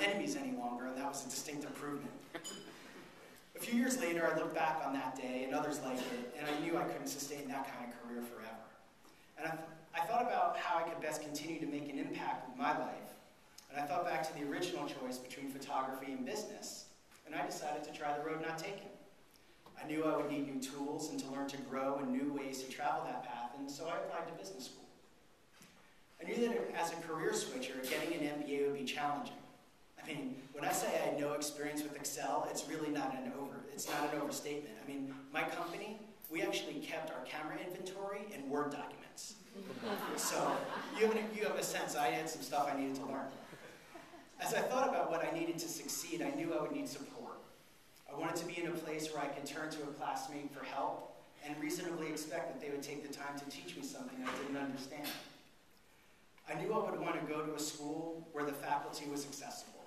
enemies any longer, and that was a distinct improvement. A few years later, I looked back on that day and others like it, and I knew I couldn't sustain that kind of career forever. And I thought about how I could best continue to make an impact with my life, and I thought back to the original choice between photography and business, and I decided to try the road not taken. I knew I would need new tools and to learn to grow and new ways to travel that path, and so I applied to business school. I knew that as a career switcher, getting an MBA would be challenging. I mean, when I say I had no experience with Excel, it's really not an overstatement. I mean, my company, we actually kept our camera inventory in Word documents. So you have a sense I had some stuff I needed to learn. As I thought about what I needed to succeed, I knew I would need support. I wanted to be in a place where I could turn to a classmate for help and reasonably expect that they would take the time to teach me something I didn't understand. I knew I would want to go to a school where the faculty was accessible,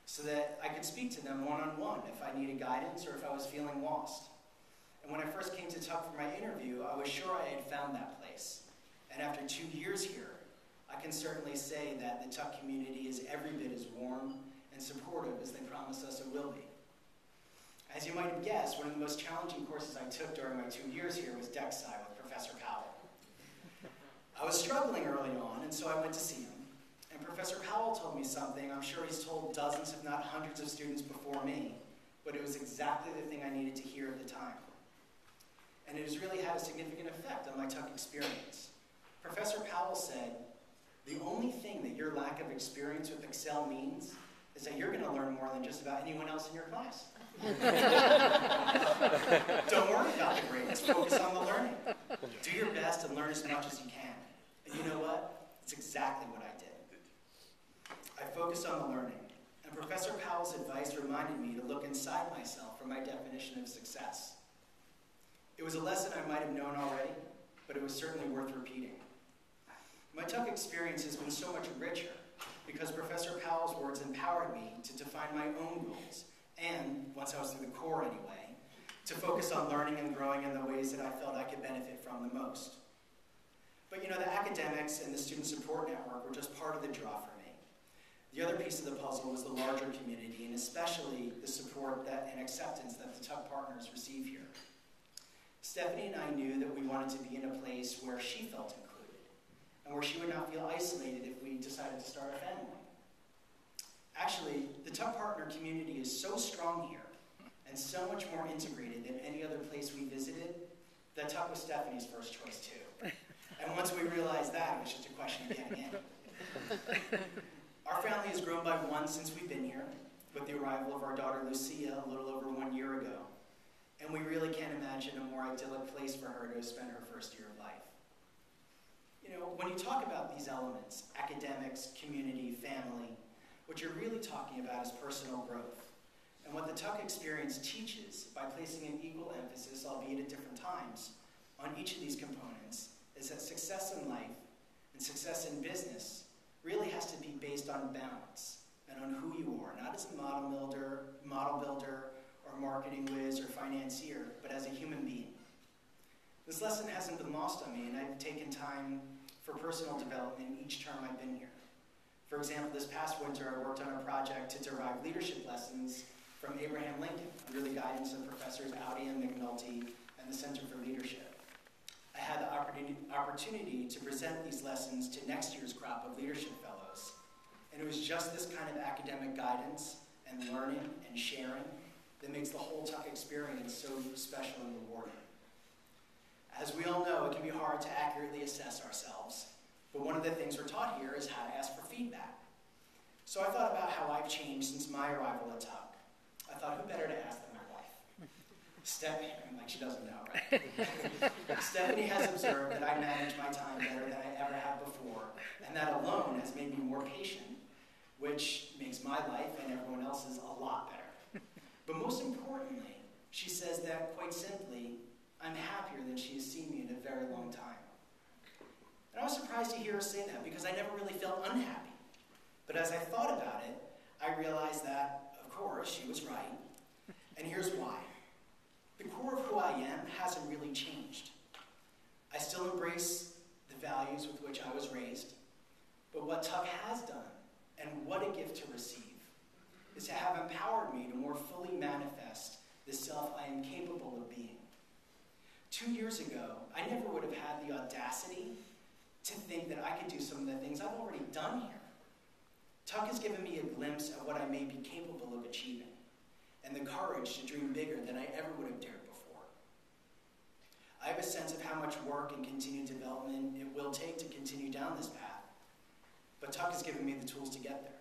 so that I could speak to them one-on-one if I needed guidance or if I was feeling lost. And when I first came to Tuck for my interview, I was sure I had found that place. And after 2 years here, I can certainly say that the Tuck community is every bit as warm and supportive as they promise us it will be. As you might have guessed, one of the most challenging courses I took during my 2 years here was DexSci with Professor Powell. I was struggling early on, and so I went to see him. And Professor Powell told me something I'm sure he's told dozens, if not hundreds of students before me, but it was exactly the thing I needed to hear at the time. And it has really had a significant effect on my Tuck experience. Professor Powell said, the only thing that your lack of experience with Excel means is that you're going to learn more than just about anyone else in your class. Don't worry about the grades, focus on the learning. Do your best and learn as much as you can. And you know what? It's exactly what I did. I focused on the learning, and Professor Powell's advice reminded me to look inside myself for my definition of success. It was a lesson I might have known already, but it was certainly worth repeating. My Tuck experience has been so much richer because Professor Powell's words empowered me to define my own goals, and, once I was through the core anyway, to focus on learning and growing in the ways that I felt I could benefit from the most. But you know, the academics and the student support network were just part of the draw for me. The other piece of the puzzle was the larger community, and especially the support and acceptance that the Tuck partners receive here. Stephanie and I knew that we wanted to be in a place where she felt included, and where she would not feel isolated if we decided to start a family. Actually, the Tuck partner community is so strong here, and so much more integrated than any other place we visited, that Tuck was Stephanie's first choice too. And once we realized that, it was just a question of getting in. Our family has grown by one since we've been here, with the arrival of our daughter Lucia a little over 1 year ago. And we really can't imagine a more idyllic place for her to spend her first year of life. You know, when you talk about these elements, academics, community, family, what you're really talking about is personal growth. And what the Tuck experience teaches, by placing an equal emphasis, albeit at different times, on each of these components, is that success in life and success in business really has to be based on balance and on who you are, not as a model builder, or marketing whiz, or financier, but as a human being. This lesson hasn't been lost on me, and I've taken time for personal development each term I've been here. For example, this past winter, I worked on a project to derive leadership lessons from Abraham Lincoln, under the guidance of Professors Audi and McNulty and the Center for Leadership. I had the opportunity to present these lessons to next year's crop of leadership fellows, and it was just this kind of academic guidance and learning and sharing that makes the whole Tuck experience so special and rewarding. As we all know, it can be hard to accurately assess ourselves, but one of the things we're taught here is how to ask for feedback. So I thought about how I've changed since my arrival at Tuck. I thought, who better to ask than my wife? Stephanie, like she doesn't know, right? Stephanie has observed that I manage my time better than I ever have before, and that alone has made me more patient, which makes my life and everyone else's a lot better. But most importantly, she says that, quite simply, I'm happier than she has seen me in a very long time. And I was surprised to hear her say that, because I never really felt unhappy. But as I thought about it, I realized that, of course, she was right. And here's why. The core of who I am hasn't really changed. I still embrace the values with which I was raised, but what Tuck has done, and what a gift to receive, is to have empowered me to more fully manifest the self I am capable of being. 2 years ago, I never would have had the audacity to think that I could do some of the things I've already done here. Tuck has given me a glimpse of what I may be capable of achieving, and the courage to dream bigger than I ever would have dared before. I have a sense of how much work and continued development it will take to continue down this path, but Tuck has given me the tools to get there.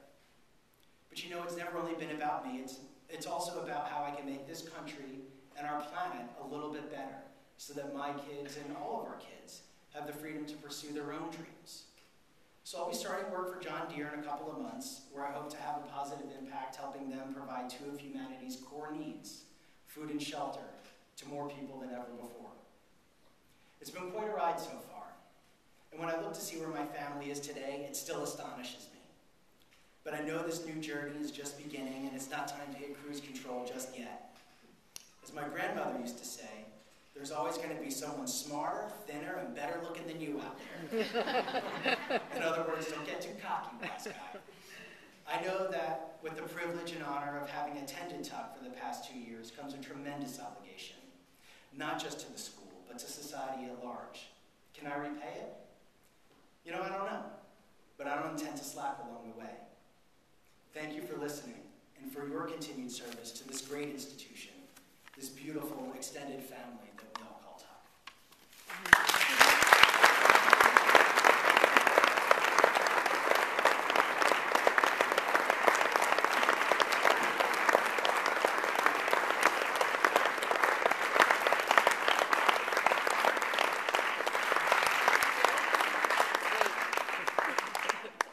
But you know, it's never only been about me, it's also about how I can make this country and our planet a little bit better, so that my kids and all of our kids have the freedom to pursue their own dreams. So I'll be starting work for John Deere in a couple of months, where I hope to have a positive impact helping them provide two of humanity's core needs, food and shelter, to more people than ever before. It's been quite a ride so far, and when I look to see where my family is today, it still astonishes me. But I know this new journey is just beginning, and it's not time to hit cruise control just yet. As my grandmother used to say, there's always going to be someone smarter, thinner, and better looking than you out there. In other words, don't get too cocky, wise guy. I know that with the privilege and honor of having attended Tuck for the past 2 years comes a tremendous obligation, not just to the school, but to society at large. Can I repay it? You know, I don't know, but I don't intend to slack along the way. Thank you for listening and for your continued service to this great institution, this beautiful extended family